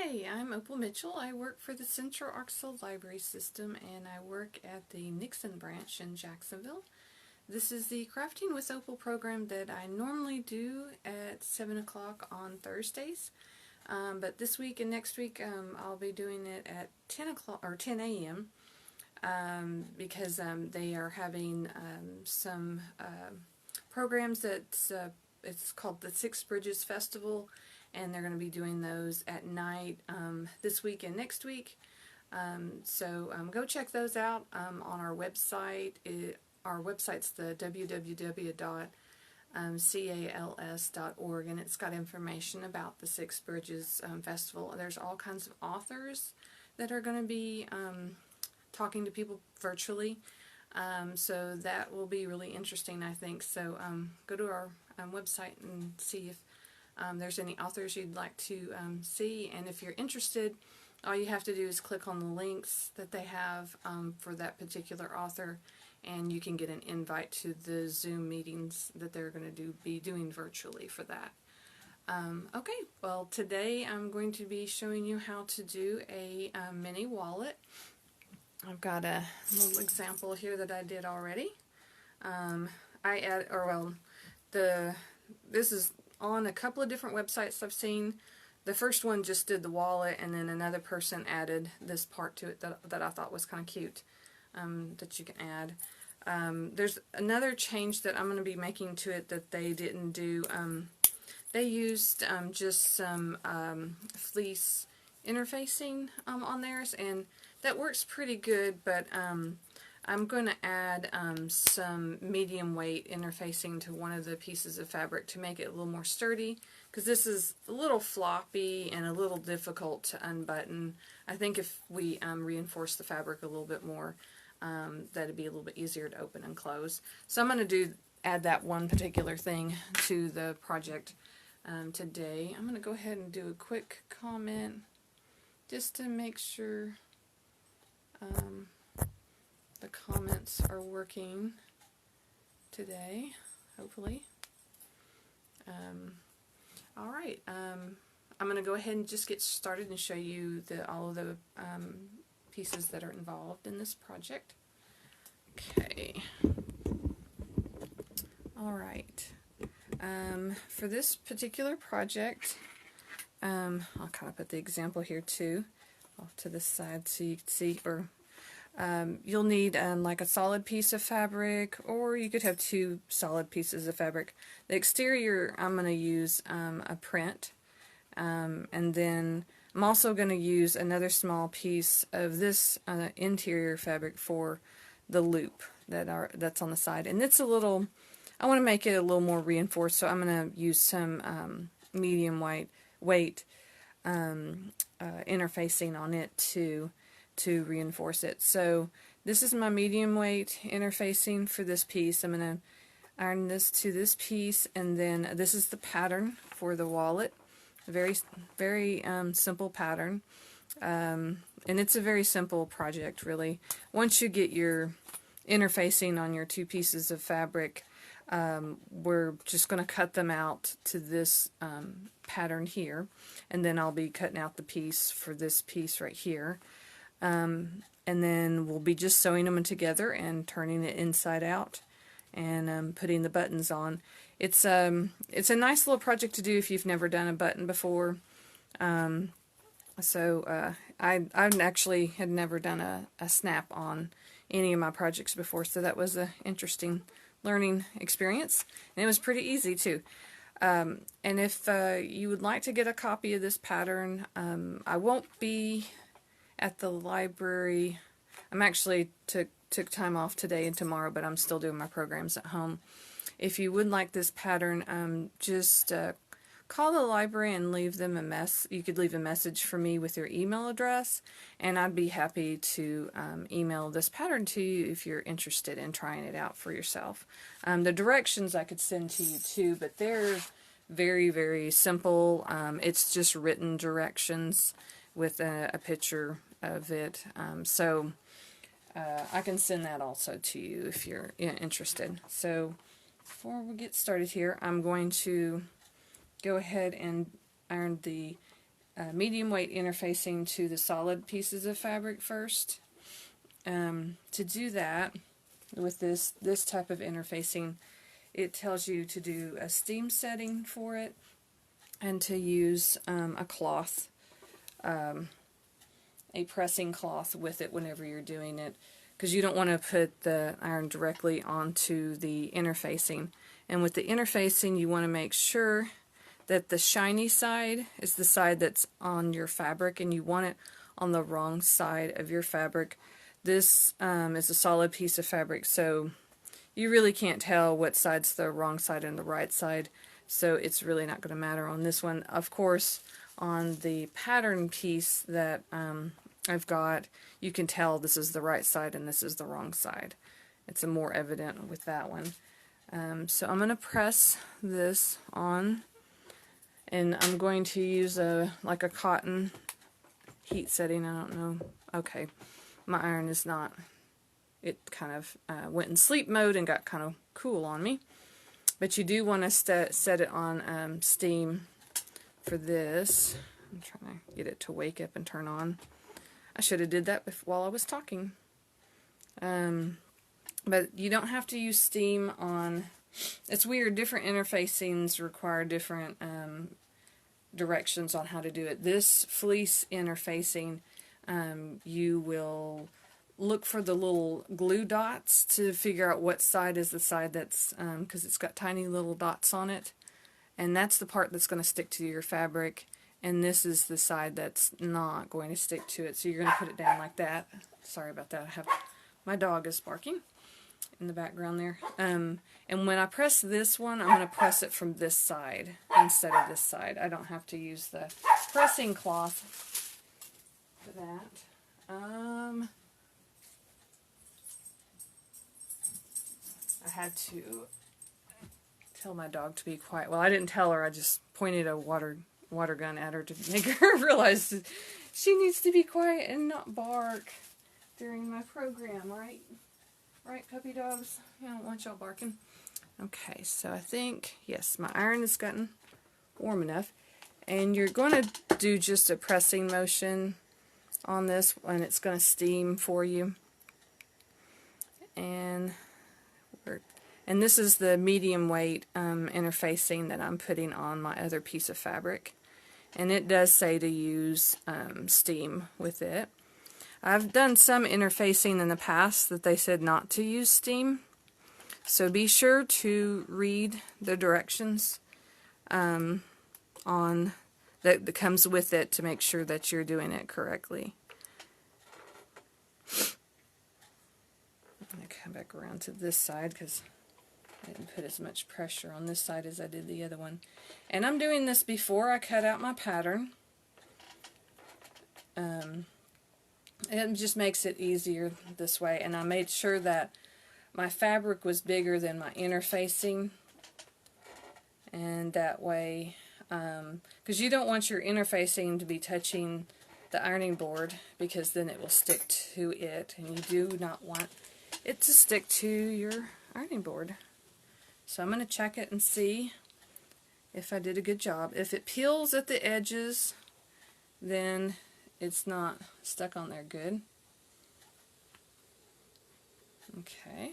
Hi, I'm Opal Mitchell. I work for the Central Arkansas Library System and I work at the Nixon branch in Jacksonville. This is the Crafting with Opal program that I normally do at 7 o'clock on Thursdays. But this week and next week I'll be doing it at 10 o'clock or 10 a.m. Because they are having some programs that it's called the Six Bridges Festival, and they're going to be doing those at night this week and next week. So go check those out on our website. Our website's the www.cals.org, and it's got information about the Six Bridges Festival. There's all kinds of authors that are going to be talking to people virtually. So that will be really interesting, I think. So go to our website and see if there's any authors you'd like to see, and if you're interested, all you have to do is click on the links that they have for that particular author, and you can get an invite to the Zoom meetings that they're going to be doing virtually for that. Okay, well, today I'm going to be showing you how to do a mini wallet. I've got a little example here that I did already. This is on a couple of different websites I've seen. The first one just did the wallet, and then another person added this part to it that I thought was kind of cute, that you can add. There's another change that I'm going to be making to it that they didn't do. They used just some fleece interfacing on theirs, and that works pretty good, but I'm going to add some medium weight interfacing to one of the pieces of fabric to make it a little more sturdy, because this is a little floppy and a little difficult to unbutton. I think if we reinforce the fabric a little bit more, that'd be a little bit easier to open and close. So I'm going to add that one particular thing to the project today. I'm going to go ahead and do a quick comment just to make sure the comments are working today, hopefully. Alright, I'm going to go ahead and just get started and show you all of the pieces that are involved in this project. Okay. Alright. For this particular project, I'll kind of put the example here too, off to the side so you can see, you'll need like a solid piece of fabric, or you could have two solid pieces of fabric. The exterior, I'm going to use a print, and then I'm also going to use another small piece of this interior fabric for the loop that's on the side. And it's I want to make it a little more reinforced, so I'm going to use some medium weight interfacing on it to reinforce it. So this is my medium weight interfacing for this piece. I'm going to iron this to this piece, and then this is the pattern for the wallet. Very simple pattern, and it's a very simple project, really. Once you get your interfacing on your two pieces of fabric, we're just going to cut them out to this pattern here, and then I'll be cutting out the piece for this piece right here. And then we'll be just sewing them together and turning it inside out and putting the buttons on. It's a nice little project to do if you've never done a button before. I actually had never done a snap on any of my projects before, so that was an interesting learning experience, and it was pretty easy too. And if you would like to get a copy of this pattern, I won't be at the library. I'm actually took time off today and tomorrow, but I'm still doing my programs at home. If you would like this pattern, just call the library and leave them you could leave a message for me with your email address, and I'd be happy to email this pattern to you if you're interested in trying it out for yourself. The directions I could send to you too, but they're very, very simple. It's just written directions with a picture of it, so I can send that also to you if you're interested. So before we get started here, I'm going to go ahead and iron the medium weight interfacing to the solid pieces of fabric first. To do that, with this type of interfacing, it tells you to do a steam setting for it and to use a cloth, a pressing cloth with it whenever you're doing it, because you don't want to put the iron directly onto the interfacing. And with the interfacing, you want to make sure that the shiny side is the side that's on your fabric, and you want it on the wrong side of your fabric. This is a solid piece of fabric, so you really can't tell what side's the wrong side and the right side, so it's really not going to matter on this one. Of course, on the pattern piece that I've got, you can tell this is the right side and this is the wrong side. It's more evident with that one. So I'm going to press this on, and I'm going to use like a cotton heat setting. I don't know. Okay, my iron is not. It kind of went in sleep mode and got kind of cool on me. But you do want to set it on steam for this. I'm trying to get it to wake up and turn on. I should have did that while I was talking. But you don't have to use steam on. It's weird. Different interfacings require different directions on how to do it. This fleece interfacing, you will look for the little glue dots to figure out what side is the side that's, because it's got tiny little dots on it, and that's the part that's going to stick to your fabric, and this is the side that's not going to stick to it. So you're going to put it down like that. Sorry about that. My dog is barking in the background there. And when I press this one, I'm going to press it from this side instead of this side. I don't have to use the pressing cloth for that. I had to tell my dog to be quiet. Well, I didn't tell her. I just pointed a water gun at her to make her realize she needs to be quiet and not bark during my program, right? Right, puppy dogs? I don't want y'all barking. Okay, so I think, yes, my iron has gotten warm enough. And you're going to do just a pressing motion on this, and it's going to steam for you. And this is the medium weight interfacing that I'm putting on my other piece of fabric. And it does say to use steam with it. I've done some interfacing in the past that they said not to use steam. So be sure to read the directions on that comes with it to make sure that you're doing it correctly. I'm going to come back around to this side because I didn't put as much pressure on this side as I did the other one. And I'm doing this before I cut out my pattern. It just makes it easier this way. And I made sure that my fabric was bigger than my interfacing. And that way, because you don't want your interfacing to be touching the ironing board, because then it will stick to it. And you do not want it to stick to your ironing board. So I'm going to check it and see if I did a good job. If it peels at the edges, then it's not stuck on there good. Okay.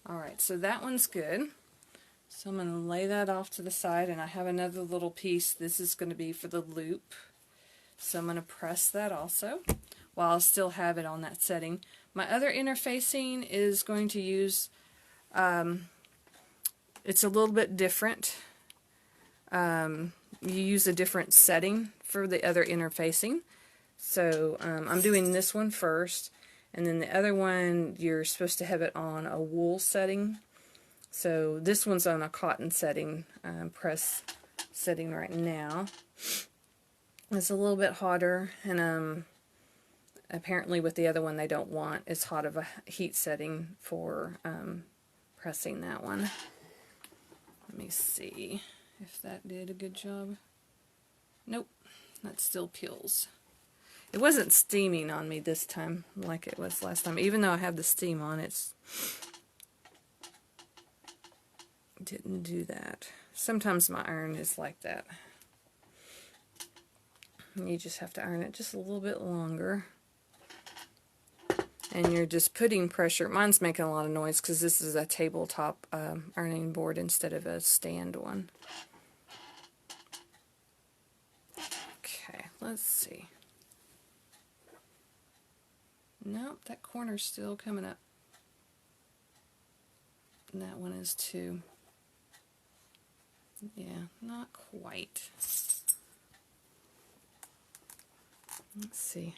Alright, so that one's good. So I'm going to lay that off to the side, and I have another little piece. This is going to be for the loop. So I'm going to press that also while I still have it on that setting. My other interfacing is going to use, it's a little bit different. You use a different setting for the other interfacing. So I'm doing this one first, and then the other one you're supposed to have it on a wool setting. So this one's on a cotton setting, press setting right now. It's a little bit hotter, and apparently with the other one they don't want as hot of a heat setting for pressing that one. Let me see if that did a good job. Nope, that still peels. It wasn't steaming on me this time like it was last time. Even though I have the steam on, it didn't do that. Sometimes my iron is like that. And you just have to iron it just a little bit longer. And you're just putting pressure. Mine's making a lot of noise because this is a tabletop ironing board instead of a stand one. Okay, let's see. Nope, that corner's still coming up. And that one is too. Yeah, not quite. Let's see.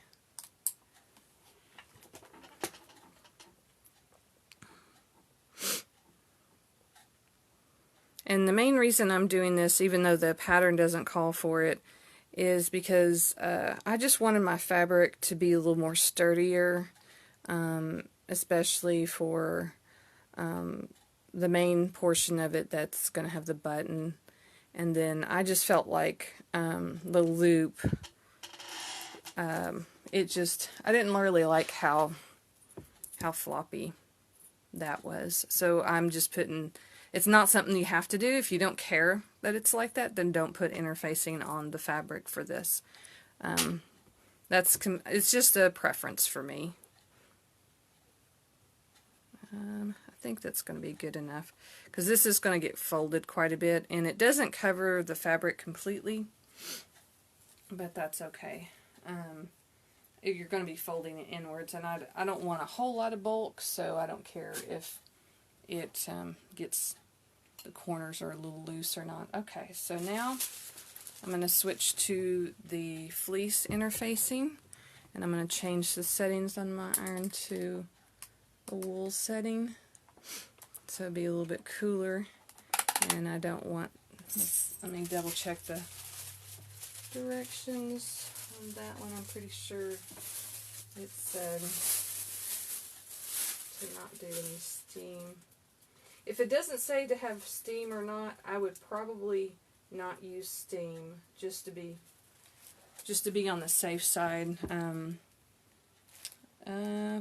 And the main reason I'm doing this, even though the pattern doesn't call for it, is because I just wanted my fabric to be a little more sturdier, especially for the main portion of it that's going to have the button. And then I just felt like the loop, it just, I didn't really like how floppy that was. So I'm just putting, it's not something you have to do. If you don't care that it's like that, then don't put interfacing on the fabric for this. It's just a preference for me. I think that's going to be good enough because this is going to get folded quite a bit, and it doesn't cover the fabric completely, but that's okay. You're going to be folding it inwards, and I don't want a whole lot of bulk, so I don't care if it gets, the corners are a little loose or not. Okay, so now I'm going to switch to the fleece interfacing, and I'm going to change the settings on my iron to a wool setting, so it'll be a little bit cooler. And I don't want, let me double check the directions on that one. I'm pretty sure it said to not do any steam. If it doesn't say to have steam or not, I would probably not use steam, just to be on the safe side.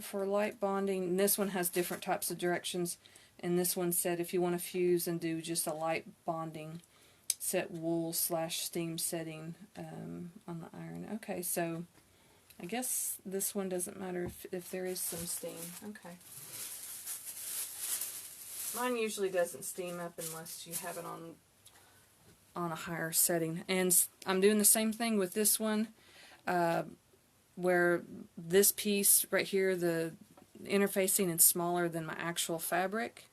For light bonding, this one has different types of directions, and this one said if you want to fuse and do just a light bonding, set wool/steam setting on the iron. Okay, so I guess this one doesn't matter if there is some steam. Okay. Mine usually doesn't steam up unless you have it on a higher setting. And I'm doing the same thing with this one, where this piece right here, the interfacing is smaller than my actual fabric,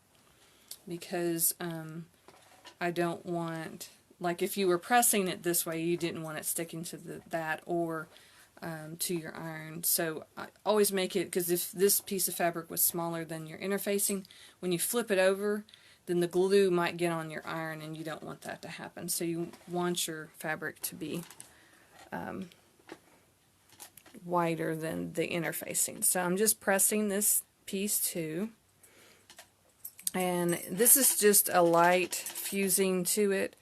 because I don't want, like if you were pressing it this way, you didn't want it sticking to that or to your iron. So I always make it, because if this piece of fabric was smaller than your interfacing, when you flip it over, then the glue might get on your iron, and you don't want that to happen. So you want your fabric to be wider than the interfacing. So I'm just pressing this piece too, and this is just a light fusing to it.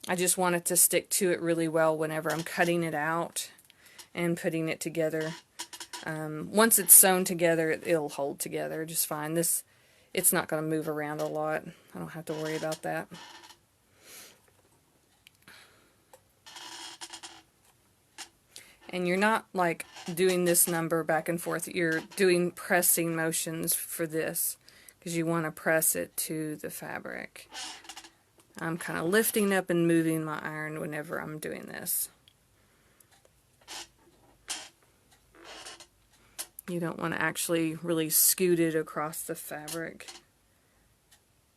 I just want it to stick to it really well whenever I'm cutting it out and putting it together. Once it's sewn together, it'll hold together just fine. It's not going to move around a lot. I don't have to worry about that. And you're not like doing this number back and forth. You're doing pressing motions for this, because you want to press it to the fabric. I'm kind of lifting up and moving my iron whenever I'm doing this. You don't want to actually really scoot it across the fabric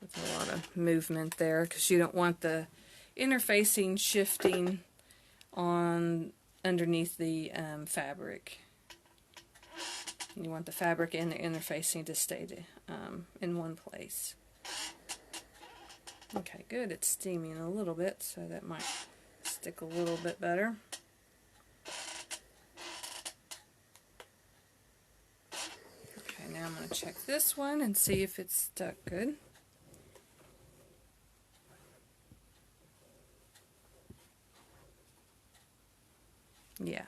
with a lot of movement there, because you don't want the interfacing shifting on underneath the fabric. You want the fabric and the interfacing to stay in one place. Okay, good. It's steaming a little bit, so that might stick a little bit better. Okay, now I'm going to check this one and see if it's stuck good. Yeah,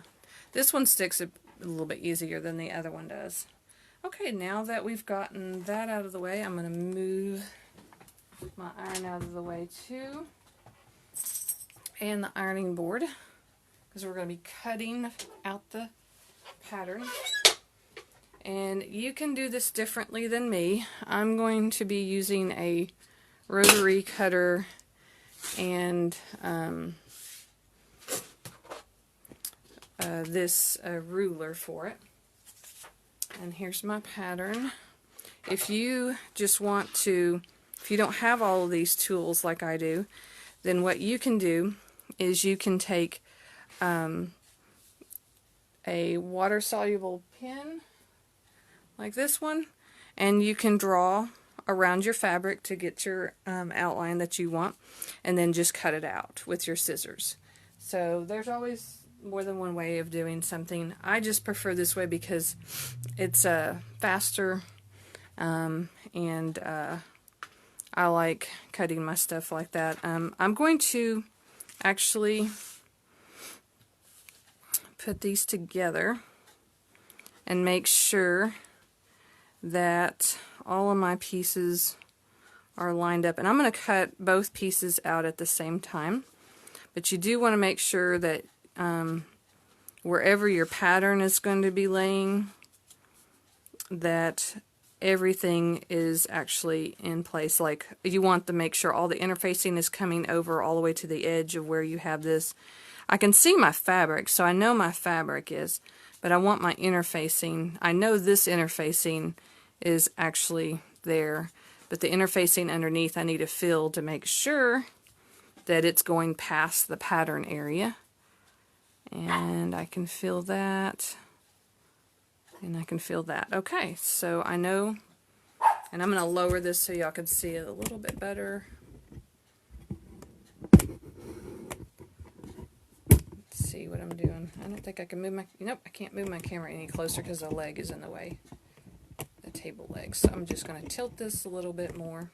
this one sticks a little bit easier than the other one does. Okay, now that we've gotten that out of the way, I'm going to move my iron out of the way too, and the ironing board. because we're going to be cutting out the pattern. And you can do this differently than me. I'm going to be using a rotary cutter and this ruler for it. And here's my pattern. If you just want to, if you don't have all of these tools like I do, then what you can do is you can take a water-soluble pen like this one, and you can draw around your fabric to get your outline that you want, and then just cut it out with your scissors. So there's always more than one way of doing something. I just prefer this way because it's faster, and I like cutting my stuff like that. I'm going to actually put these together and make sure that all of my pieces are lined up. And I'm going to cut both pieces out at the same time. But you do want to make sure that wherever your pattern is going to be laying, that everything is actually in place. Like, you want to make sure all the interfacing is coming over all the way to the edge of where you have this. I can see my fabric, so I know my fabric is, but I want my interfacing. I know this interfacing is actually there, but the interfacing underneath I need to fill to make sure that it's going past the pattern area. And I can feel that, and I can feel that. Okay, so I know, and I'm going to lower this so y'all can see it a little bit better. Let's see what I'm doing. I don't think I can move my, nope, I can't move my camera any closer because the leg is in the way, the table leg. So I'm just going to tilt this a little bit more,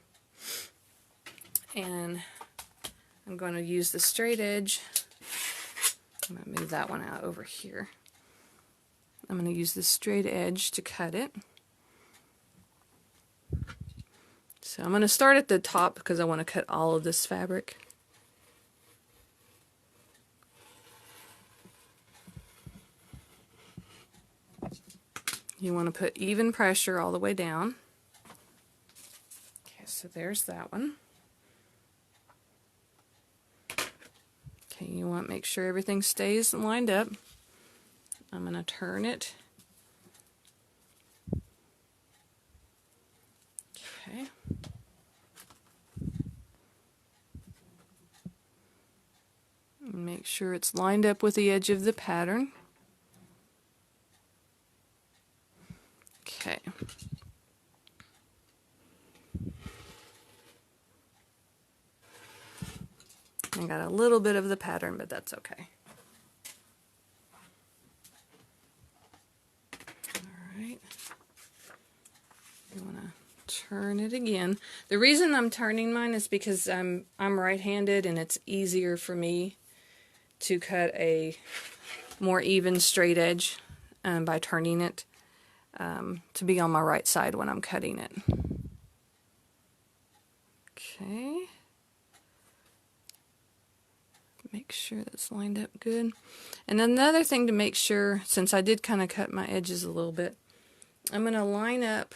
and I'm going to use the straight edge. I'm going to move that one out over here. I'm going to use the straight edge to cut it. So I'm going to start at the top because I want to cut all of this fabric. You want to put even pressure all the way down. Okay, so there's that one. Okay, you want to make sure everything stays lined up. I'm going to turn it. Okay. And make sure it's lined up with the edge of the pattern. Okay. I got a little bit of the pattern, but that's okay. Alright. You want to turn it again. The reason I'm turning mine is because I'm right-handed, and it's easier for me to cut a more even straight edge by turning it to be on my right side when I'm cutting it. Okay. Make sure that's lined up good. And another thing to make sure, since I did kind of cut my edges a little bit, I'm going to line up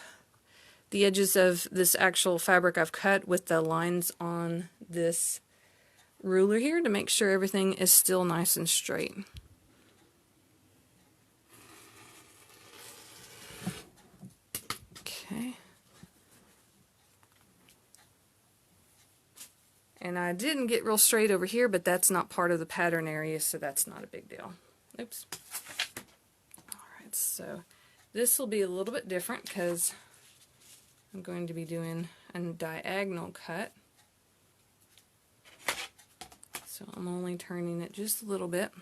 the edges of this actual fabric I've cut with the lines on this ruler here to make sure everything is still nice and straight. Okay. And I didn't get real straight over here, but that's not part of the pattern area, so that's not a big deal. Oops. Alright, so this will be a little bit different because I'm going to be doing a diagonal cut. So I'm only turning it just a little bit.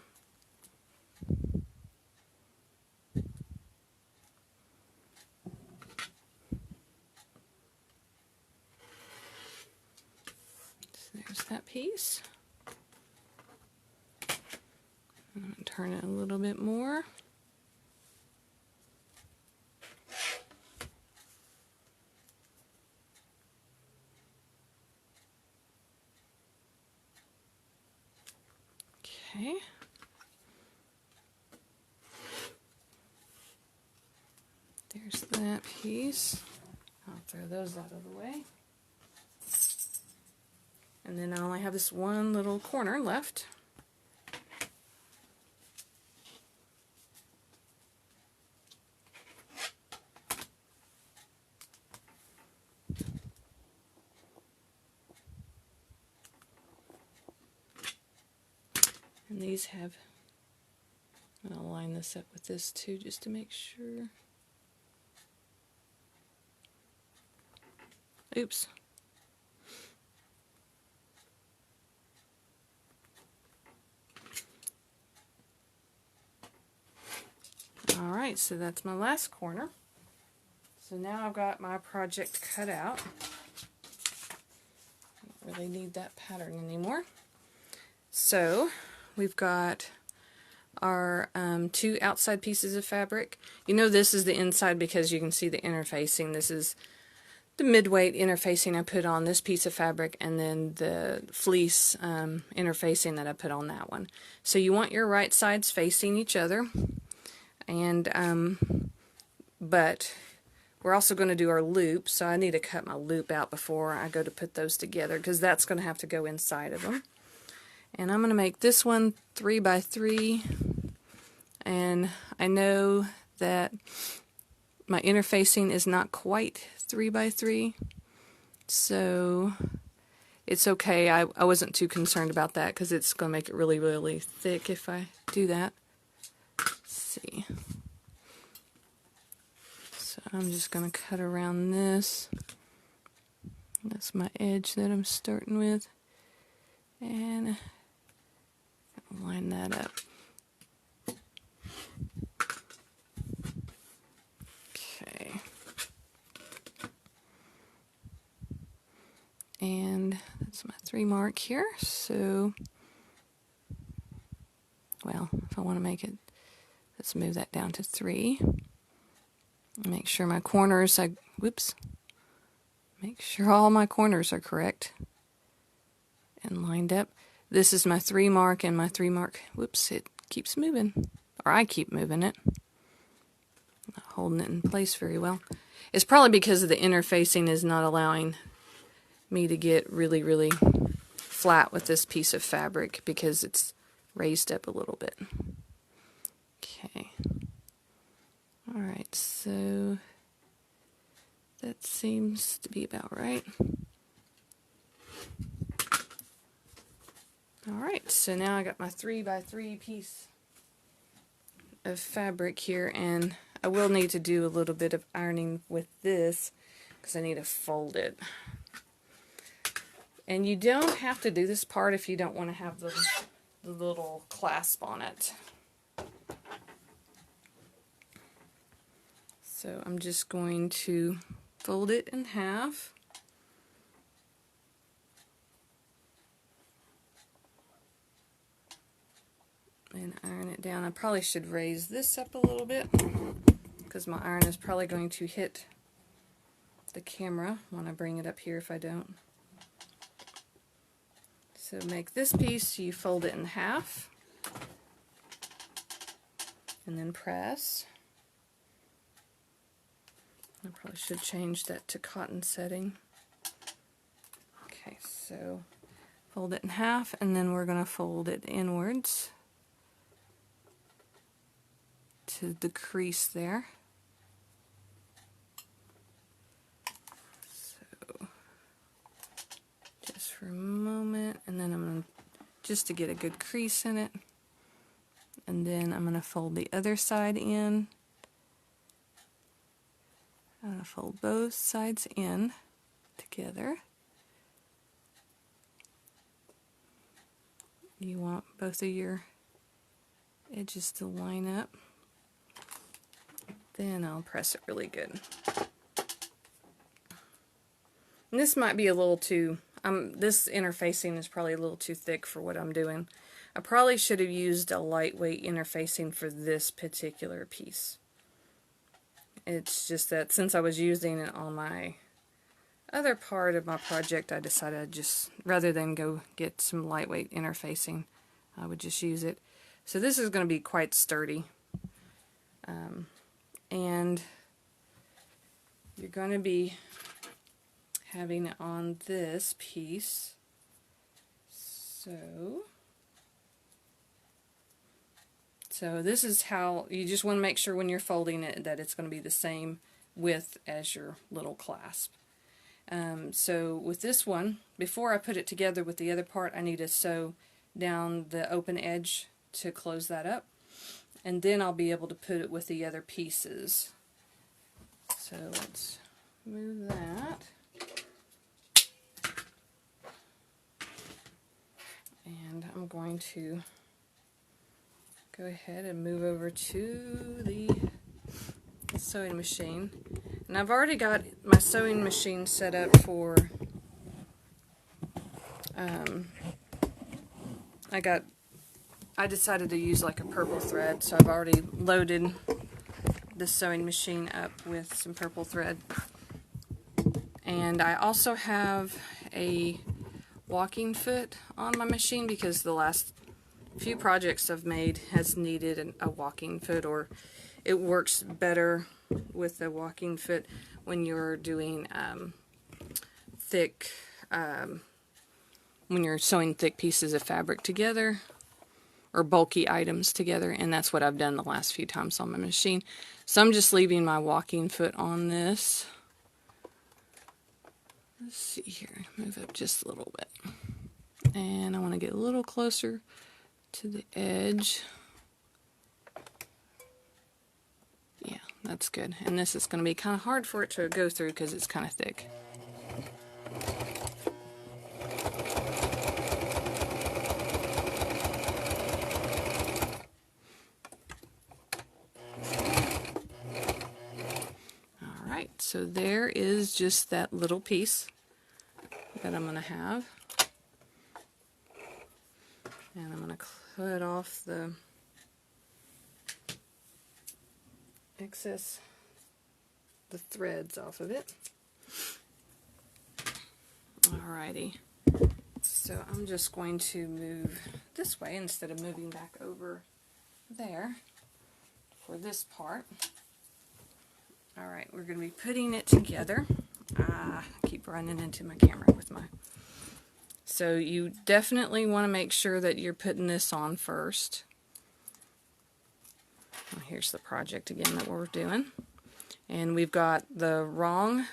There's that piece. I'm going to turn it a little bit more. Okay. that piece. I'll throw those out of the way. And then I only have this one little corner left. And these have, I'll line this up with this too just to make sure. Oops. Alright, so that's my last corner. So now I've got my project cut out. Don't really need that pattern anymore. So we've got our two outside pieces of fabric. You know this is the inside because you can see the interfacing. This is the mid-weight interfacing I put on this piece of fabric, and then the fleece interfacing that I put on that one. So you want your right sides facing each other, and but we're also going to do our loop, so I need to cut my loop out before I go to put those together because that's going to have to go inside of them. And I'm going to make this one 3 by 3, and I know that my interfacing is not quite 3 by 3, so it's okay. I wasn't too concerned about that because it's going to make it really, really thick if I do that. Let's see. So I'm just going to cut around this. That's my edge that I'm starting with. And line that up. Okay. And that's my 3 mark here. So, well, if I want to make it, let's move that down to 3. Make sure my corners, make sure all my corners are correct and lined up. This is my 3 mark, and my 3 mark, whoops, it keeps moving, or I keep moving it. Not holding it in place very well. It's probably because of the interfacing is not allowing me to get really, really flat with this piece of fabric because it's raised up a little bit. Okay. Alright, so that seems to be about right. Alright, so now I got my 3 by 3 piece of fabric here, and I will need to do a little bit of ironing with this because I need to fold it. And you don't have to do this part if you don't want to have the little clasp on it. So I'm just going to fold it in half. And iron it down. I probably should raise this up a little bit because my iron is probably going to hit the camera when I bring it up here if I don't. So make this piece, you fold it in half and then press. I probably should change that to cotton setting. Okay, so fold it in half, and then we're going to fold it inwards to the crease there. So just for a moment, and then I'm going to, just to get a good crease in it, and then I'm going to fold the other side in. I'm going to fold both sides in together. You want both of your edges to line up. Then I'll press it really good. And this might be a little too, this interfacing is probably a little too thick for what I'm doing. I probably should have used a lightweight interfacing for this particular piece. It's just that since I was using it on my other part of my project, I decided I'd just, rather than go get some lightweight interfacing, I would just use it. So this is going to be quite sturdy. And you're going to be having it on this piece. So this is how you just want to make sure when you're folding it that it's going to be the same width as your little clasp. So with this one, before I put it together with the other part, I need to sew down the open edge to close that up, and then I'll be able to put it with the other pieces. So let's move that. And I'm going to go ahead and move over to the sewing machine. And I've already got my sewing machine set up for, I decided to use like a purple thread, so I've already loaded the sewing machine up with some purple thread. And I also have a walking foot on my machine because the last few projects I've made has needed a walking foot, or it works better with the walking foot when you're doing thick, when you're sewing thick pieces of fabric together or bulky items together, and that's what I've done the last few times on my machine. So I'm just leaving my walking foot on this. Let's see here, move up just a little bit. And I want to get a little closer to the edge. Yeah, that's good. And this is going to be kind of hard for it to go through because it's kind of thick. Alright, so there is just that little piece that I'm going to have. And I'm going to cut off the excess, the threads off of it. Alrighty, so I'm just going to move this way instead of moving back over there for this part. Alright, we're going to be putting it together. I keep running into my camera with my... So you definitely want to make sure that you're putting this on first. Well, here's the project again that we're doing. And we've got the wrong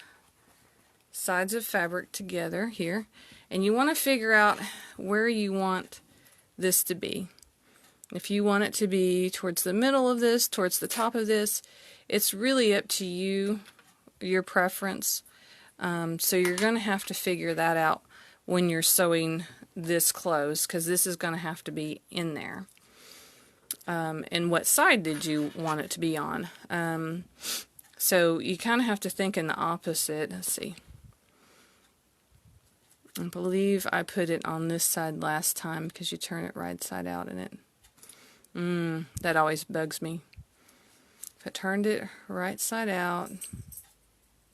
sides of fabric together here. And you want to figure out where you want this to be. If you want it to be towards the middle of this, towards the top of this, it's really up to you, your preference. So you're going to have to figure that out when you're sewing this close, because this is going to have to be in there. And what side did you want it to be on? So you kind of have to think in the opposite. Let's see. I believe I put it on this side last time because you turn it right side out in it. That always bugs me. If I turned it right side out,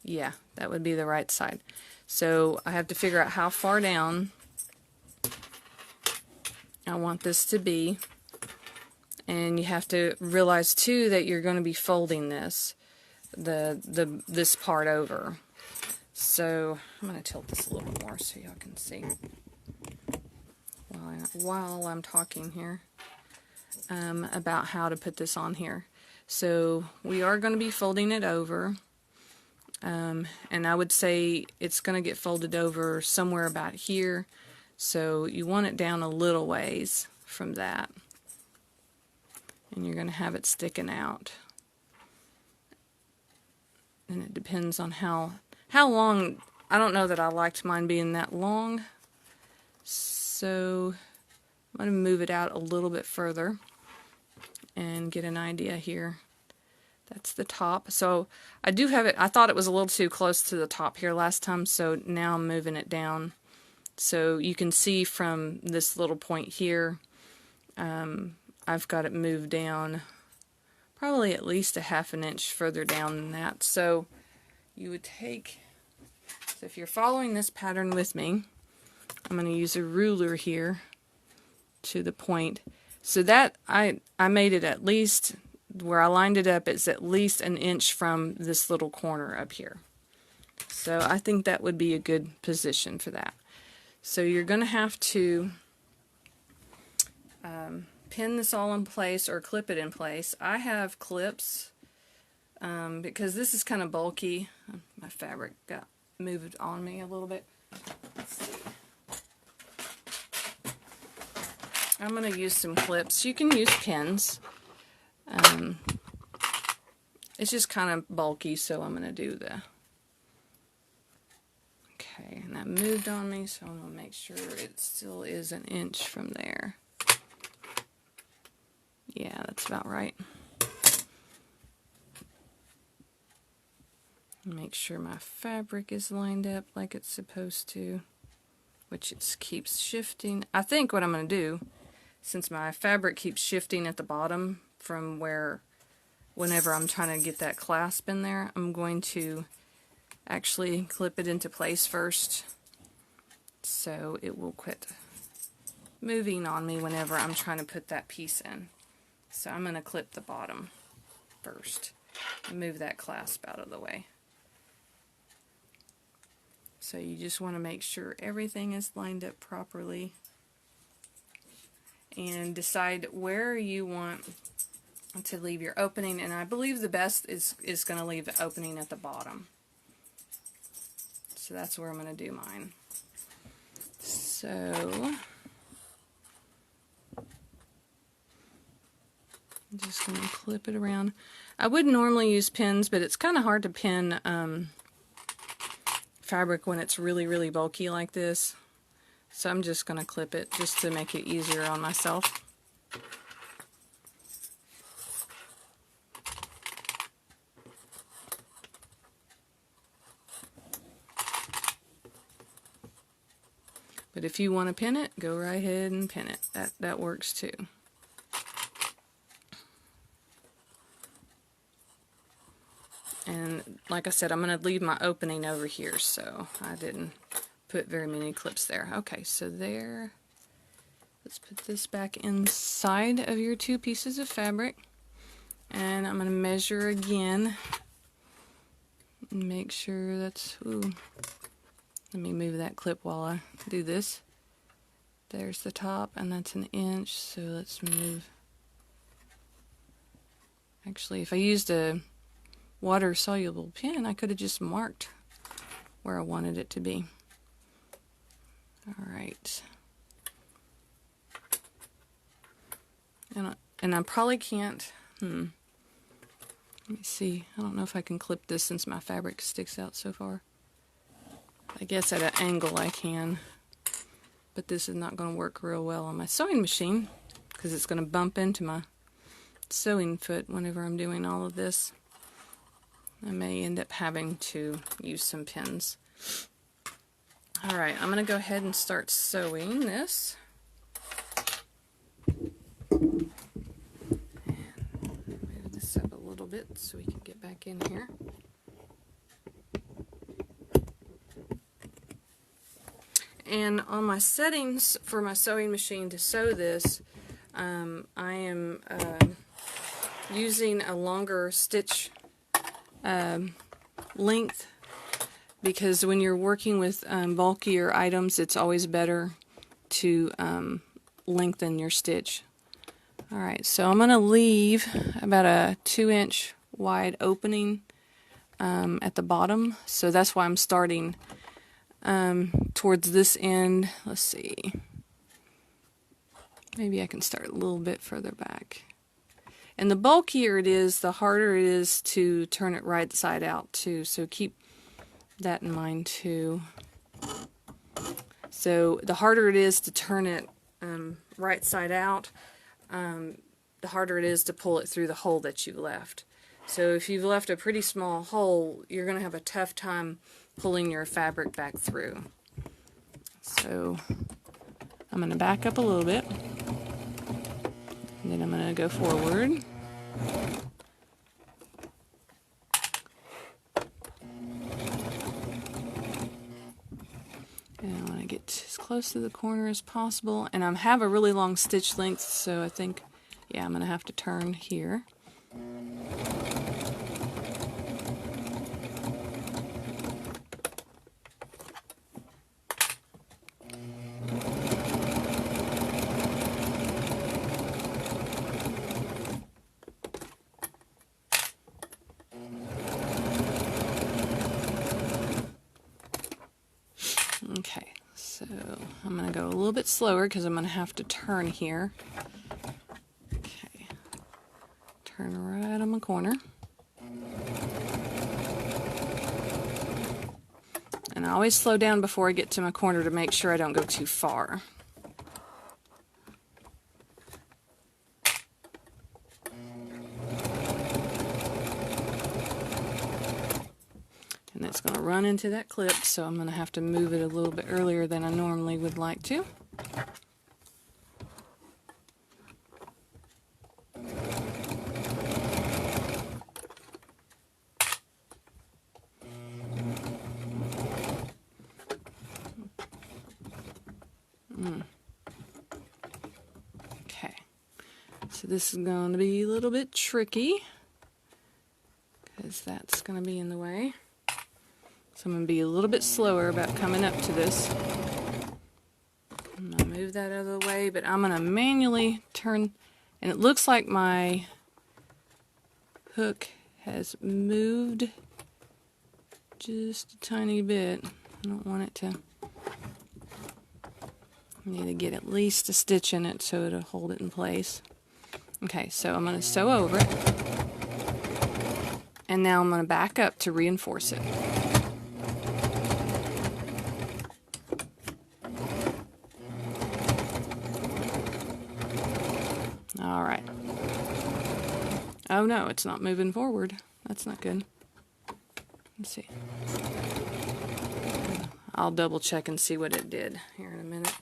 yeah, that would be the right side. So I have to figure out how far down I want this to be. And you have to realize too that you're going to be folding this, this part over. So I'm going to tilt this a little more so y'all can see while I'm talking here about how to put this on here. So we are going to be folding it over. And I would say it's going to get folded over somewhere about here. So you want it down a little ways from that. And you're going to have it sticking out. And it depends on how long. I don't know that I liked mine being that long. So I'm going to move it out a little bit further and get an idea here. That's the top. So I do have it, I thought it was a little too close to the top here last time, so now I'm moving it down. So you can see from this little point here, I've got it moved down probably at least a ½ inch further down than that. So you would take, so if you're following this pattern with me, I'm going to use a ruler here to the point. So that I made it at least, where I lined it up, it's at least an inch from this little corner up here. So I think that would be a good position for that. So you're going to have to pin this all in place or clip it in place. I have clips because this is kind of bulky. My fabric got moved on me a little bit. Let's see. I'm going to use some clips. You can use pins. It's just kind of bulky, so I'm going to do the... Okay, and that moved on me, so I'm going to make sure it still is an inch from there. Yeah, that's about right. Make sure my fabric is lined up like it's supposed to, which it keeps shifting. I think what I'm going to do, since my fabric keeps shifting at the bottom from whenever I'm trying to get that clasp in there, I'm going to actually clip it into place first so it will quit moving on me whenever I'm trying to put that piece in. So I'm going to clip the bottom first and move that clasp out of the way. So you just want to make sure everything is lined up properly and decide where you want to leave your opening, and I believe the best is going to leave the opening at the bottom. So that's where I'm going to do mine. So I'm just going to clip it around. I would normally use pins, but it's kind of hard to pin fabric when it's really, really bulky like this. So I'm just going to clip it just to make it easier on myself. But if you want to pin it, go right ahead and pin it. That works too. And like I said, I'm going to leave my opening over here, so I didn't put very many clips there. Okay, so there. Let's put this back inside of your two pieces of fabric. And I'm going to measure again. Make sure that's... Ooh. Let me move that clip while I do this. There's the top, and that's an inch, so let's move. Actually, if I used a water-soluble pen, I could have just marked where I wanted it to be. Alright. And I probably can't... Let me see. I don't know if I can clip this since my fabric sticks out so far. I guess at an angle I can, but this is not going to work real well on my sewing machine because it's going to bump into my sewing foot whenever I'm doing all of this. I may end up having to use some pins. Alright, I'm going to go ahead and start sewing this. And move this up a little bit so we can get back in here. And on my settings for my sewing machine to sew this, I am using a longer stitch length, because when you're working with bulkier items, it's always better to lengthen your stitch. Alright, so I'm going to leave about a 2-inch wide opening at the bottom, so that's why I'm starting towards this end. Let's see, maybe I can start a little bit further back. And the bulkier it is, the harder it is to turn it right side out too, so keep that in mind too. So the harder it is to turn it right side out, the harder it is to pull it through the hole that you left. So if you've left a pretty small hole, you're going to have a tough time pulling your fabric back through. So I'm going to back up a little bit, and then I'm going to go forward. And I want to get as close to the corner as possible, and I have a really long stitch length, so I think, yeah, I'm going to have to turn here. little bit slower because I'm going to have to turn here. Okay, turn right on my corner. And I always slow down before I get to my corner to make sure I don't go too far. And it's going to run into that clip, so I'm going to have to move it a little bit earlier than I normally would like to. Okay, so this is going to be a little bit tricky because that's going to be in the way. So I'm going to be a little bit slower about coming up to this. I'm going to move that out of the way, but I'm going to manually turn, and it looks like my hook has moved just a tiny bit. I don't want it to. I need to get at least a stitch in it so it'll hold it in place. Okay, so I'm going to sew over it. And now I'm going to back up to reinforce it. Alright. Oh no, it's not moving forward. That's not good. Let's see. I'll double check and see what it did here in a minute.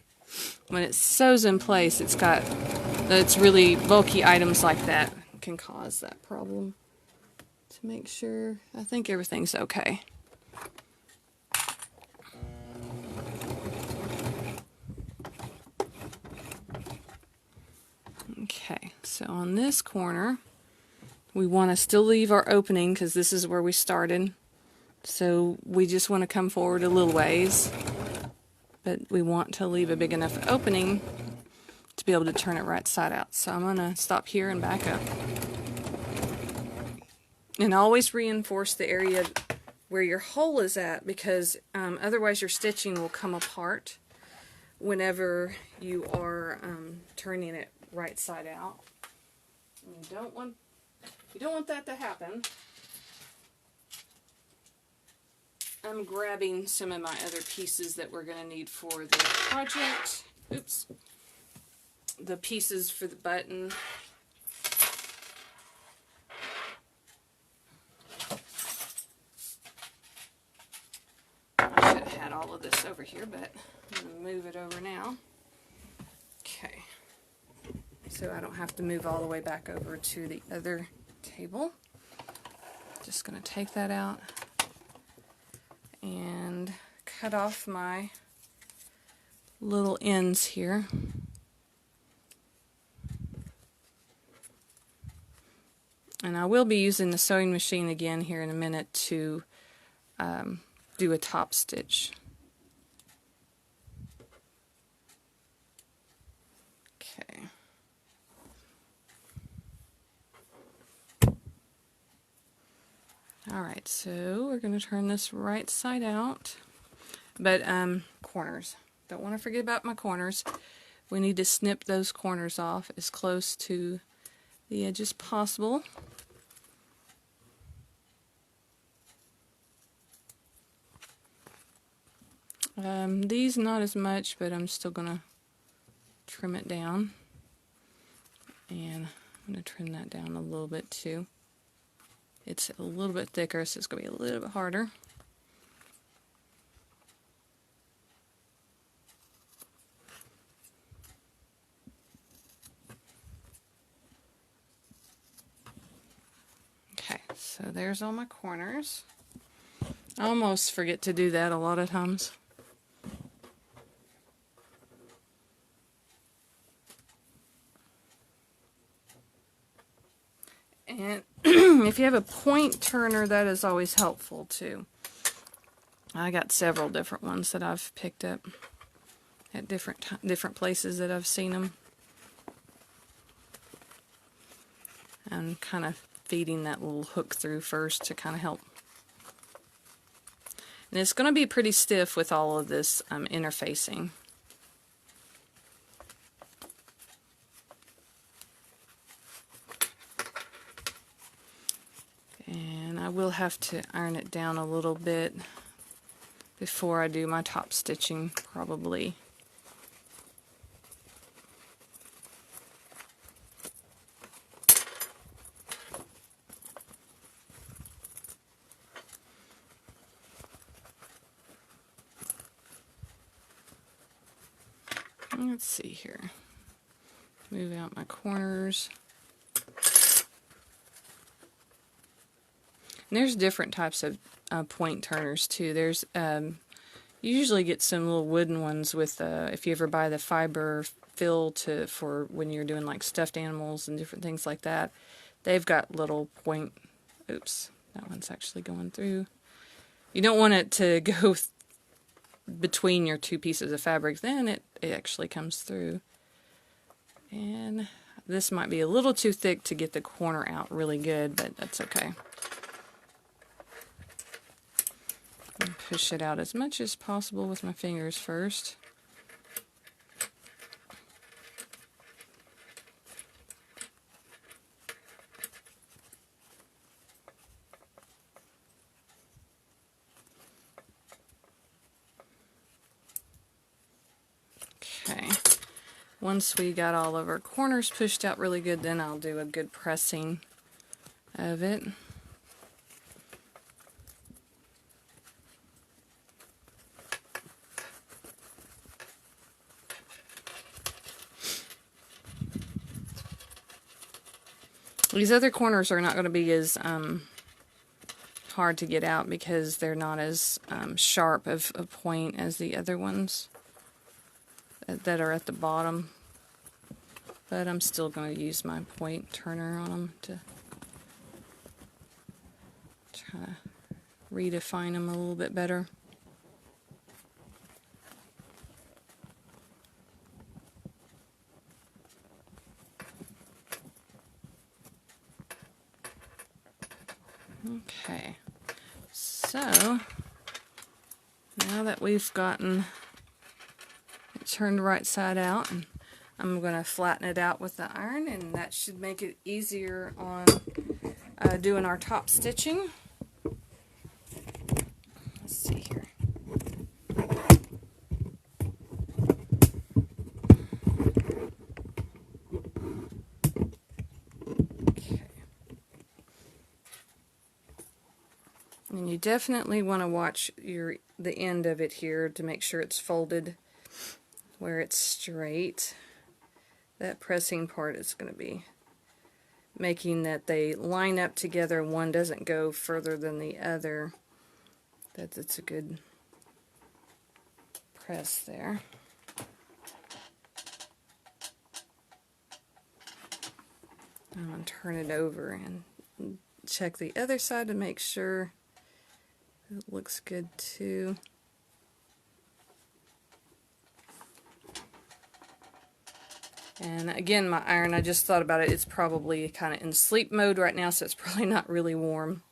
When it sews in place, it's really bulky items like that can cause that problem. To make sure, I think everything's okay. Okay, so on this corner, we want to still leave our opening because this is where we started. So we just want to come forward a little ways, but we want to leave a big enough opening to be able to turn it right side out. So I'm going to stop here and back up. And always reinforce the area where your hole is at, because otherwise your stitching will come apart whenever you are turning it right side out. And you don't want that to happen. I'm grabbing some of my other pieces that we're going to need for the project. Oops. The pieces for the button. I should have had all of this over here, but I'm going to move it over now. Okay. So I don't have to move all the way back over to the other table. Just going to take that out and cut off my little ends here. And I will be using the sewing machine again here in a minute to do a top stitch. Okay. Alright, so we're going to turn this right side out. But corners. Don't want to forget about my corners. We need to snip those corners off as close to the edge as possible. These not as much, but I'm still going to trim it down. And I'm going to trim that down a little bit too. It's a little bit thicker, so it's going to be a little bit harder. Okay, so there's all my corners. I almost forget to do that a lot of times. And if you have a point turner, that is always helpful too. I got several different ones that I've picked up at different places that I've seen them. I'm kind of feeding that little hook through first to kind of help. And it's going to be pretty stiff with all of this interfacing. I will have to iron it down a little bit before I do my top stitching, probably. Let's see here. Move out my corners. And there's different types of point turners too. There's you usually get some little wooden ones with if you ever buy the fiber fill for when you're doing like stuffed animals and different things like that. They've got little point. Oops, that one's actually going through. You don't want it to go between your two pieces of fabric, then it actually comes through. And this might be a little too thick to get the corner out really good, but that's okay. And push it out as much as possible with my fingers first. Okay, once we got all of our corners pushed out really good, then I'll do a good pressing of it. These other corners are not going to be as hard to get out because they're not as sharp of a point as the other ones that are at the bottom, but I'm still going to use my point turner on them to try to redefine them a little bit better. Okay, so now that we've gotten turned right side out, and I'm going to flatten it out with the iron, and that should make it easier on doing our top stitching. Let's see here. Okay. And you definitely want to watch the end of it here to make sure it's folded where it's straight. That pressing part is going to be making that they line up together and one doesn't go further than the other. That's a good press there. I'm going to turn it over and check the other side to make sure it looks good too. And again, my iron, I just thought about it, it's probably kind of in sleep mode right now, so it's probably not really warm.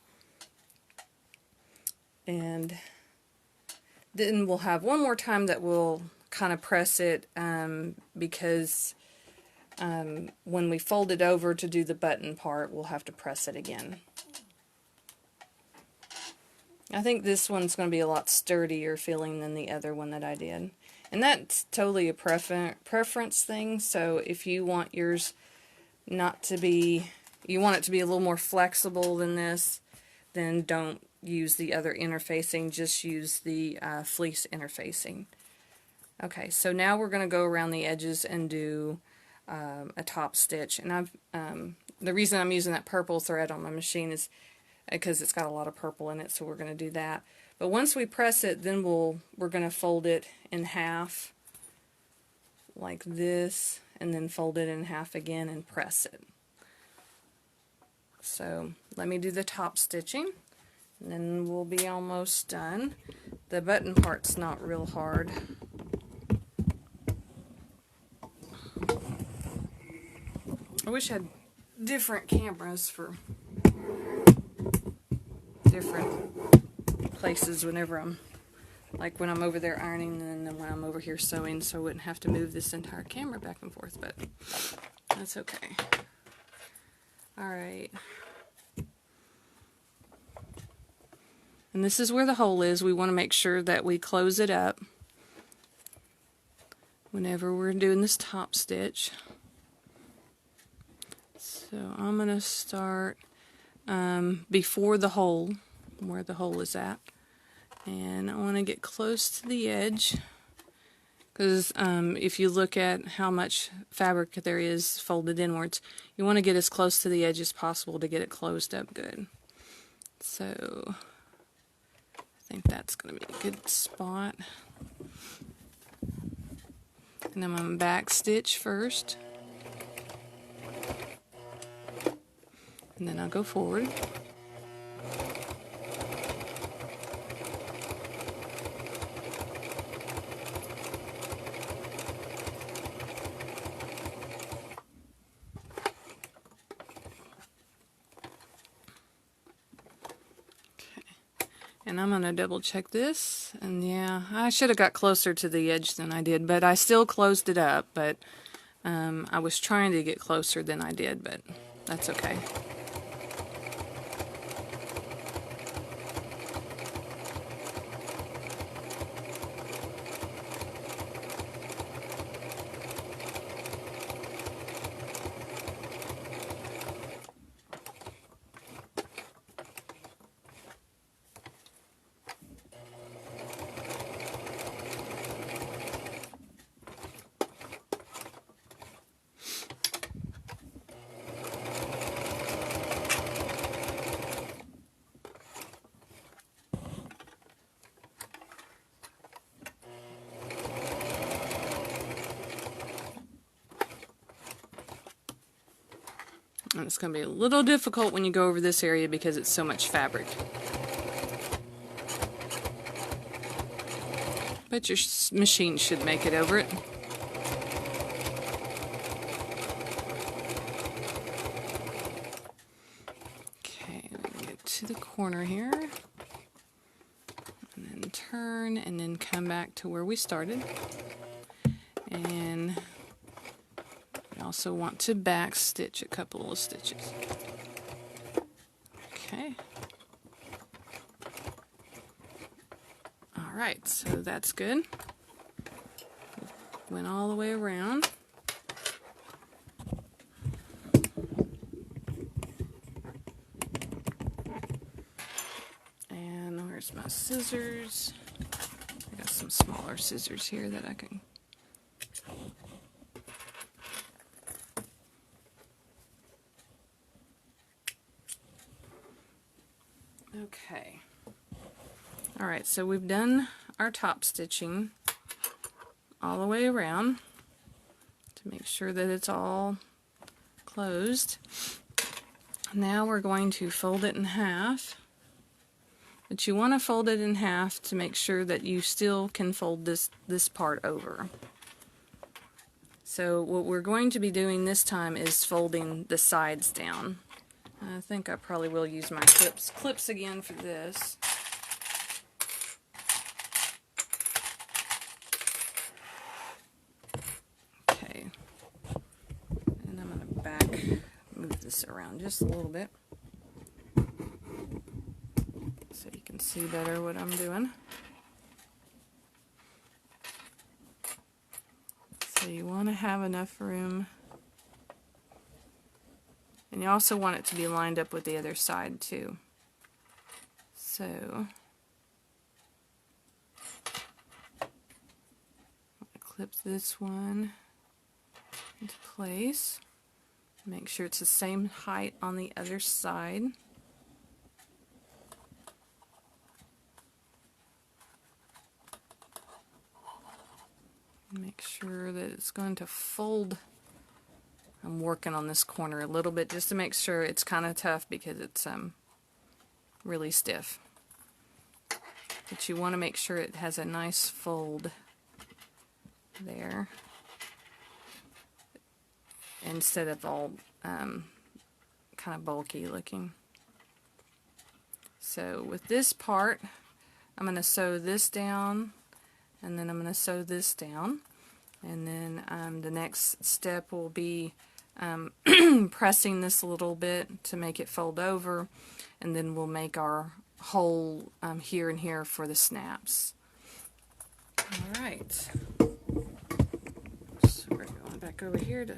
And then we'll have one more time that we'll kind of press it because when we fold it over to do the button part, we'll have to press it again. I think this one's going to be a lot sturdier feeling than the other one that I did. And that's totally a preference thing, so if you want yours not to be, you want it to be a little more flexible than this, then don't use the other interfacing, just use the fleece interfacing. Okay, so now we're going to go around the edges and do a top stitch. And the reason I'm using that purple thread on my machine is because it's got a lot of purple in it, so we're going to do that. But once we press it, then we're going to fold it in half like this, and then fold it in half again and press it. So let me do the top stitching, and then we'll be almost done. The button part's not real hard. I wish I had different cameras for different places whenever I'm, like when I'm over there ironing and then when I'm over here sewing, so I wouldn't have to move this entire camera back and forth, but that's okay. Alright. And this is where the hole is. We want to make sure that we close it up whenever we're doing this top stitch. So I'm going to start before the hole, where the hole is at. And I want to get close to the edge, because if you look at how much fabric there is folded inwards, you want to get as close to the edge as possible to get it closed up good. So I think that's going to be a good spot. And then I'm going to back stitch first. And then I'll go forward. And I'm going to double check this, and yeah, I should have got closer to the edge than I did, but I still closed it up, but I was trying to get closer than I did, but that's okay. And it's going to be a little difficult when you go over this area because it's so much fabric. But your machine should make it over it. Okay, we get to the corner here. And then turn, and then come back to where we started. And we also want to back stitch a couple of stitches. Okay. Alright, so that's good. Went all the way around. And where's my scissors? I got some smaller scissors here that I can. Okay. Alright, so we've done our top stitching all the way around to make sure that it's all closed. Now we're going to fold it in half. But you want to fold it in half to make sure that you still can fold this part over. So what we're going to be doing this time is folding the sides down. I think I probably will use my clips again for this. Okay. And I'm going to move this around just a little bit so you can see better what I'm doing. So you want to have enough room. And you also want it to be lined up with the other side too. So I clip this one into place. Make sure it's the same height on the other side. Make sure that it's going to fold. I'm working on this corner a little bit just to make sure. It's kind of tough because it's really stiff. But you want to make sure it has a nice fold there instead of all kind of bulky looking. So with this part, I'm going to sew this down, and then I'm going to sew this down, and then the next step will be pressing this a little bit to make it fold over, and then we'll make our hole here and here for the snaps. Alright, so we're going back over here to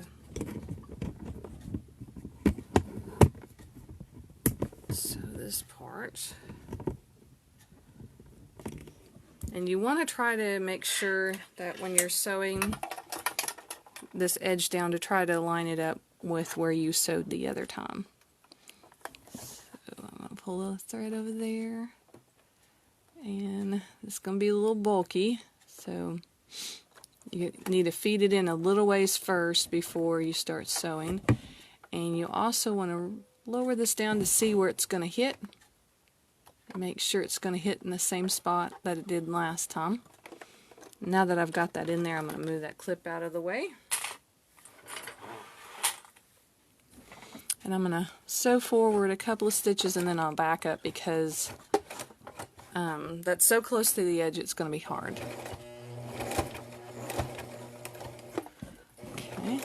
sew this part. And you want to try to make sure that when you're sewing this edge down, to try to line it up with where you sewed the other time. So I'm going to pull the thread over there, and it's going to be a little bulky, so you need to feed it in a little ways first before you start sewing. And you also want to lower this down to see where it's going to hit. Make sure it's going to hit in the same spot that it did last time. Now that I've got that in there, I'm going to move that clip out of the way. And I'm going to sew forward a couple of stitches and then I'll back up because that's so close to the edge it's going to be hard. Okay.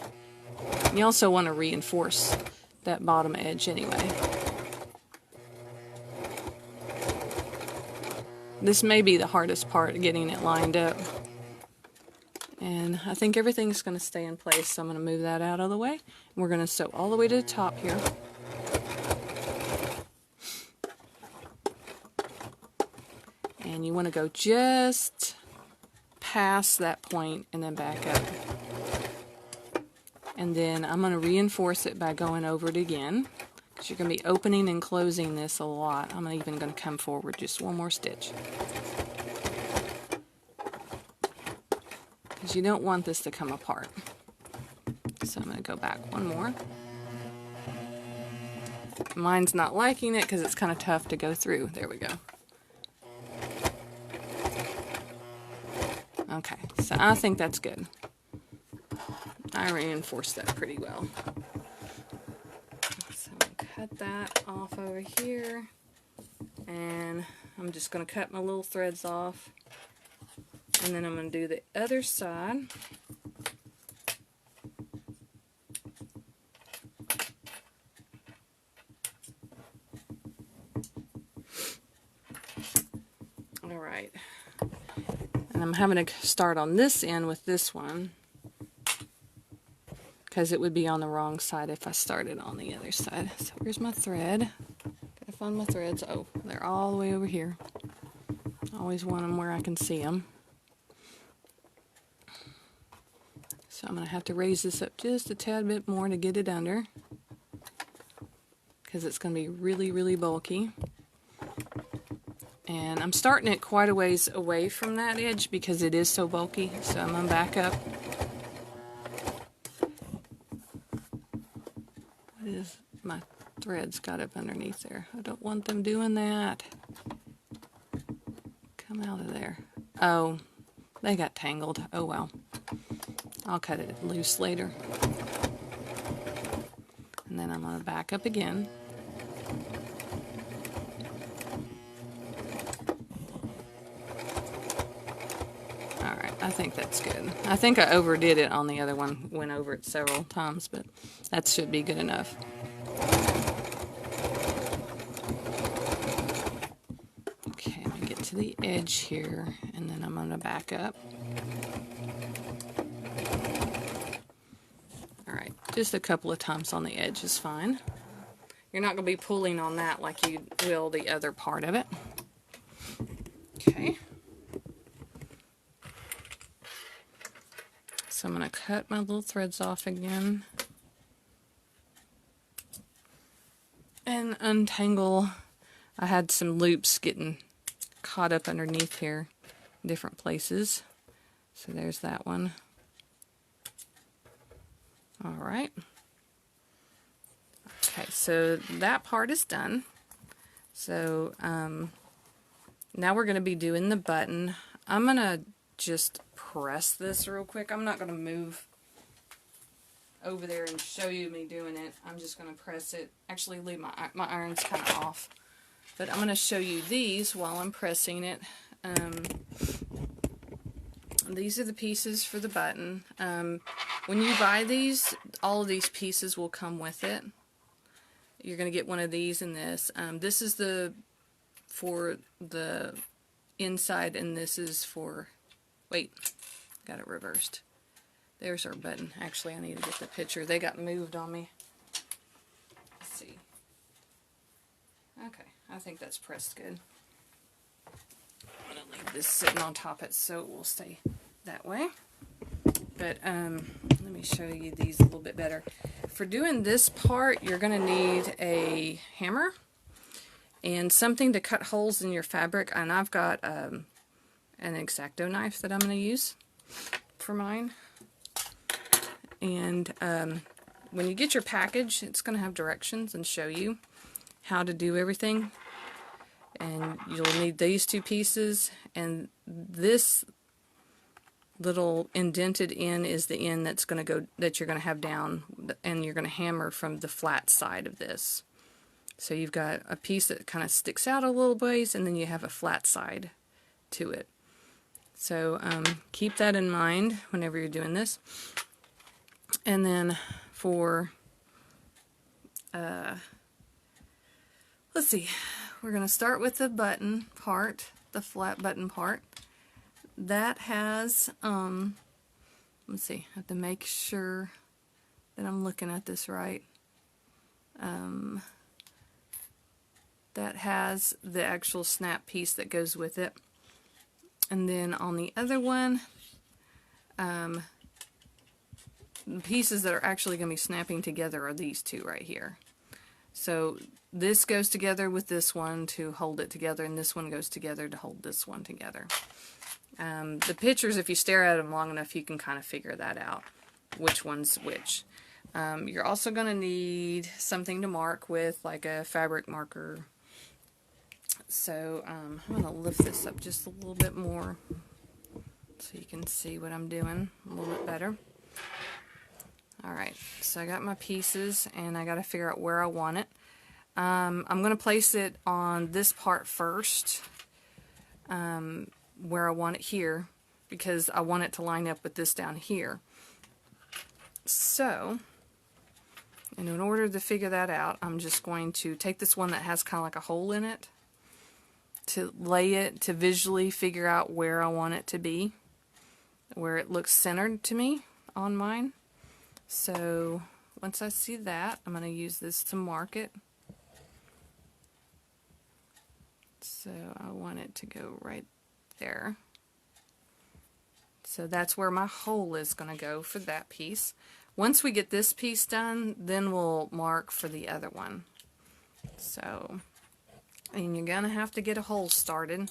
You also want to reinforce that bottom edge anyway. This may be the hardest part, getting it lined up. And I think everything's going to stay in place, so I'm going to move that out of the way. We're going to sew all the way to the top here. And you want to go just past that point and then back up. And then I'm going to reinforce it by going over it again. Because you're going to be opening and closing this a lot. I'm even going to come forward just one more stitch. Because you don't want this to come apart. So I'm going to go back one more. Mine's not liking it because it's kind of tough to go through. There we go. Okay, so I think that's good. I reinforced that pretty well. So I'm going to cut that off over here. And I'm just going to cut my little threads off. And then I'm going to do the other side. Alright. And I'm having to start on this end with this one, because it would be on the wrong side if I started on the other side. So where's my thread? Gotta find my threads. Oh, they're all the way over here. Always want them where I can see them. So I'm going to have to raise this up just a tad bit more to get it under, because it's going to be really, really bulky. And I'm starting it quite a ways away from that edge because it is so bulky. So I'm going to back up. What is my threads got up underneath there? I don't want them doing that. Come out of there. Oh, they got tangled. Oh well. I'll cut it loose later. And then I'm going to back up again. Alright, I think that's good. I think I overdid it on the other one, went over it several times, but that should be good enough. Okay, I'm going to get to the edge here, and then I'm going to back up. Alright, just a couple of times on the edge is fine. You're not going to be pulling on that like you will the other part of it. Okay. So I'm going to cut my little threads off again. And untangle. I had some loops getting caught up underneath here, different places. So there's that one. Alright. Okay, so that part is done. So now we're going to be doing the button. I'm going to just press this real quick. I'm not going to move over there and show you me doing it. I'm just going to press it. Actually, leave my iron's kind of off. But I'm going to show you these while I'm pressing it. These are the pieces for the button. When you buy these, all of these pieces will come with it. You're going to get one of these and this. This is the for the inside, and this is for, wait, got it reversed. There's our button. Actually, I need to get the picture. They got moved on me. Let's see. Okay, I think that's pressed good. I'm going to leave this sitting on top it so it will stay that way. But let me show you these a little bit better. For doing this part, you're going to need a hammer and something to cut holes in your fabric. And I've got an X-Acto knife that I'm going to use for mine. And when you get your package, it's going to have directions and show you how to do everything. And you'll need these two pieces, and this little indented end is the end that's going to go, that you're going to have down, and you're going to hammer from the flat side of this. So you've got a piece that kind of sticks out a little ways, and then you have a flat side to it. So keep that in mind whenever you're doing this. And then for, let's see, we're going to start with the button part, the flat button part. That has, let's see, I have to make sure that I'm looking at this right. That has the actual snap piece that goes with it. And then on the other one, the pieces that are actually going to be snapping together are these two right here. So this goes together with this one to hold it together, and this one goes together to hold this one together. The pictures, if you stare at them long enough, you can kind of figure that out, which one's which. You're also going to need something to mark with, like a fabric marker. So I'm going to lift this up just a little bit more so you can see what I'm doing a little bit better. Alright, so I got my pieces, and I got to figure out where I want it. I'm going to place it on this part first, where I want it here, because I want it to line up with this down here. So, and in order to figure that out, I'm just going to take this one that has kind of like a hole in it, to lay it, to visually figure out where I want it to be, where it looks centered to me on mine. So once I see that, I'm going to use this to mark it. So I want it to go right there. So that's where my hole is going to go for that piece. Once we get this piece done, then we'll mark for the other one. So, and you're going to have to get a hole started.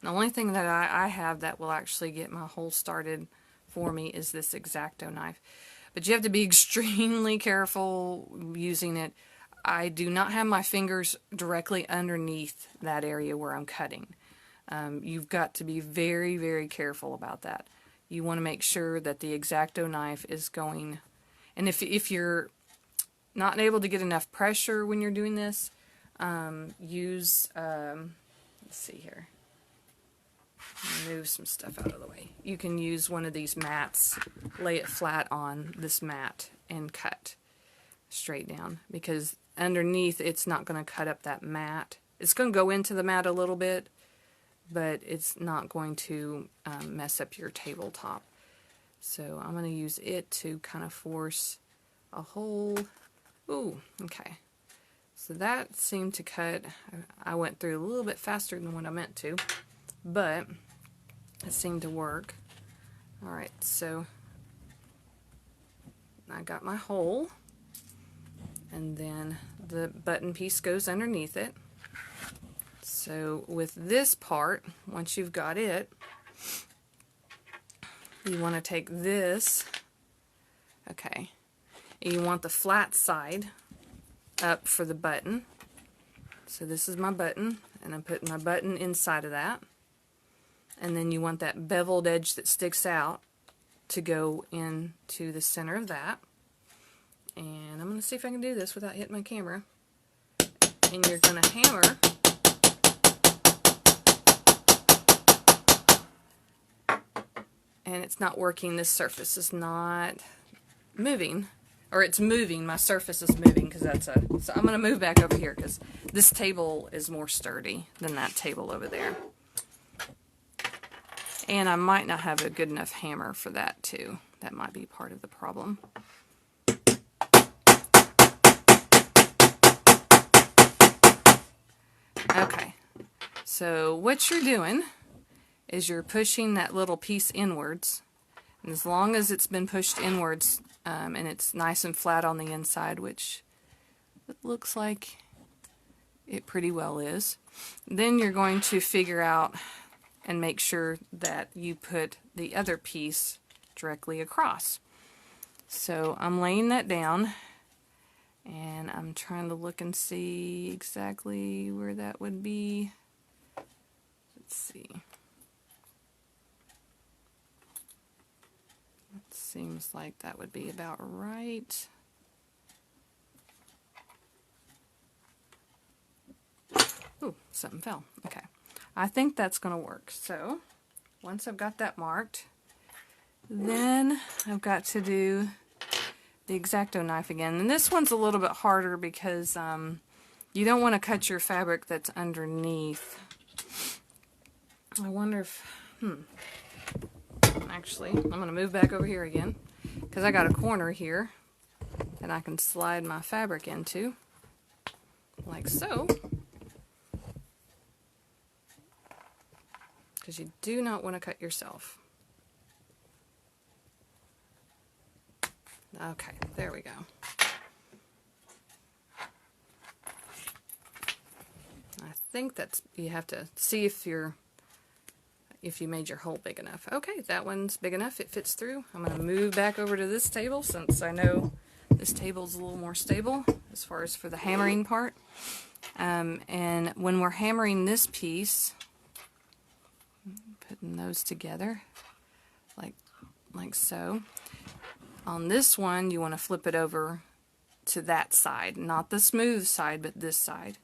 The only thing that I have that will actually get my hole started for me is this X-Acto knife. But you have to be extremely careful using it. I do not have my fingers directly underneath that area where I'm cutting. You've got to be very, very careful about that. You want to make sure that the X-Acto knife is going, and if you're not able to get enough pressure when you're doing this, use, let's see here, move some stuff out of the way. You can use one of these mats, lay it flat on this mat, and cut straight down, because underneath it's not going to cut up that mat. It's going to go into the mat a little bit, but it's not going to mess up your tabletop. So I'm going to use it to kind of force a hole. Ooh, okay. So that seemed to cut. I went through a little bit faster than what I meant to, but it seemed to work. Alright, so I got my hole, and then the button piece goes underneath it. So with this part, once you've got it, you want to take this, okay, and you want the flat side up for the button. So this is my button, and I'm putting my button inside of that. And then you want that beveled edge that sticks out to go into the center of that. And I'm going to see if I can do this without hitting my camera. And you're going to hammer and it's not working. This surface is not moving. or it's moving. My surface is moving because that's a, so I'm going to move back over here because this table is more sturdy than that table over there. And I might not have a good enough hammer for that too. That might be part of the problem. Okay, so what you're doing is you're pushing that little piece inwards. And as long as it's been pushed inwards and it's nice and flat on the inside, which it looks like it pretty well is, then you're going to figure out and make sure that you put the other piece directly across. So I'm laying that down, and I'm trying to look and see exactly where that would be. Let's see. It seems like that would be about right. Ooh, something fell. Okay. I think that's going to work. So once I've got that marked, then I've got to do the X-Acto knife again. And this one's a little bit harder because you don't want to cut your fabric that's underneath. I wonder if, actually, I'm going to move back over here again because I got a corner here that I can slide my fabric into, like so. Because you do not want to cut yourself. Okay, there we go. I think that's, you have to see if you made your hole big enough. Okay, that one's big enough, it fits through. I'm going to move back over to this table since I know this table's a little more stable as far as for the hammering part. And when we're hammering this piece, putting those together like so. On this one, you want to flip it over to that side, not the smooth side, but this side.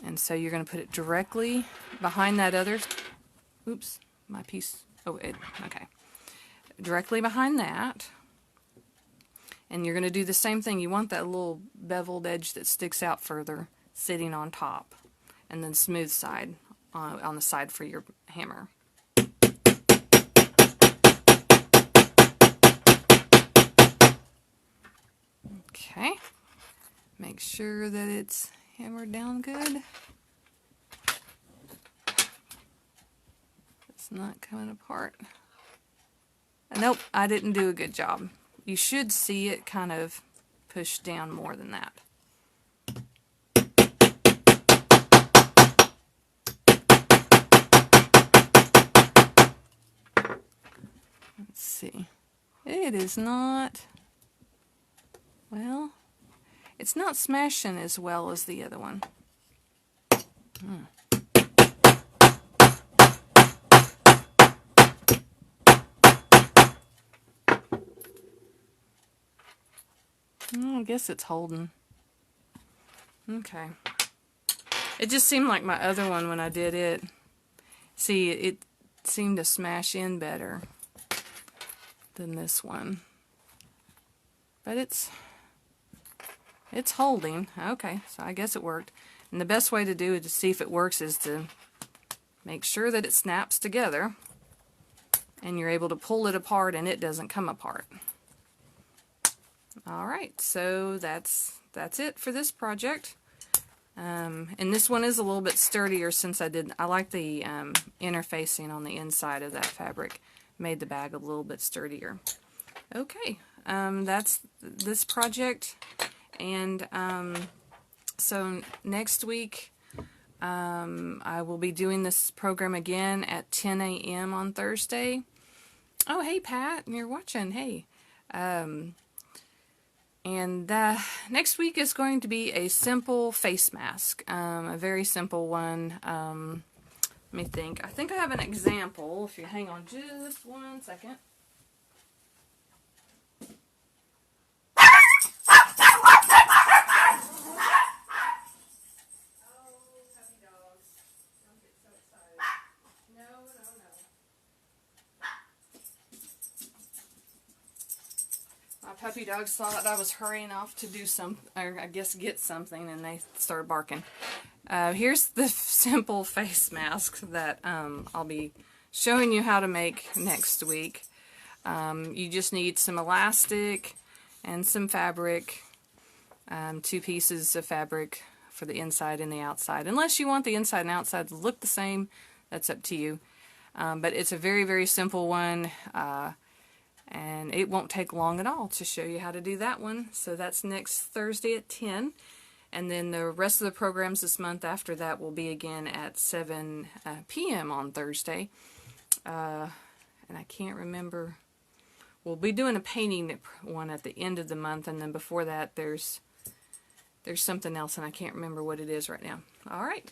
And so you're going to put it directly behind that other, oops, my piece, okay. Directly behind that. And you're going to do the same thing. You want that little beveled edge that sticks out further sitting on top. And then smooth side on the side for your hammer. Okay, make sure that it's hammered down good. It's not coming apart. Nope, I didn't do a good job. You should see it kind of pushed down more than that. Let's see. It is not, well, it's not smashing as well as the other one. I guess it's holding. Okay. It just seemed like my other one when I did it. See, it seemed to smash in better than this one. But it's holding. Okay, so I guess it worked. And the best way to do it to see if it works is to make sure that it snaps together and you're able to pull it apart and it doesn't come apart. Alright, so that's it for this project. And this one is a little bit sturdier since I like the interfacing on the inside of that fabric. Made the bag a little bit sturdier. Okay, that's this project. And so next week I will be doing this program again at 10 a.m. on Thursday. Oh, hey Pat, you're watching. Hey. And next week is going to be a simple face mask, a very simple one. Let me think. I think I have an example. If you hang on just 1 second. puppy dogs thought I was hurrying off to do or I guess get something, and they started barking. Here's the simple face mask that I'll be showing you how to make next week. You just need some elastic and some fabric, 2 pieces of fabric for the inside and the outside. Unless you want the inside and outside to look the same, that's up to you. But it's a very, very simple one, and it won't take long at all to show you how to do that one. So that's next Thursday at 10. And then the rest of the programs this month after that will be again at 7 p.m. on Thursday. And I can't remember. We'll be doing a painting one at the end of the month, and then before that there's something else, and I can't remember what it is right now. All right.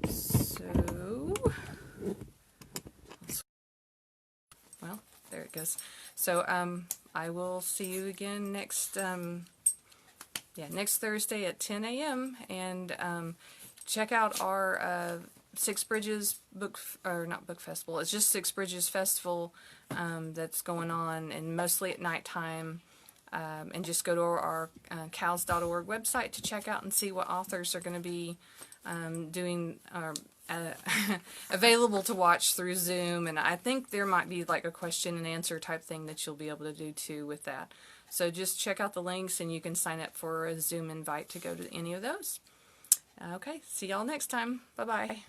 So, well, there it goes. So I will see you again next next Thursday at 10 a.m. and check out our Six Bridges not book festival. It's just Six Bridges Festival that's going on, and mostly at nighttime. And just go to our cows.org website to check out and see what authors are going to be doing available to watch through Zoom. And I think there might be like a question and answer type thing that you'll be able to do too with that. So just check out the links, and you can sign up for a Zoom invite to go to any of those. Okay, see y'all next time. Bye-bye.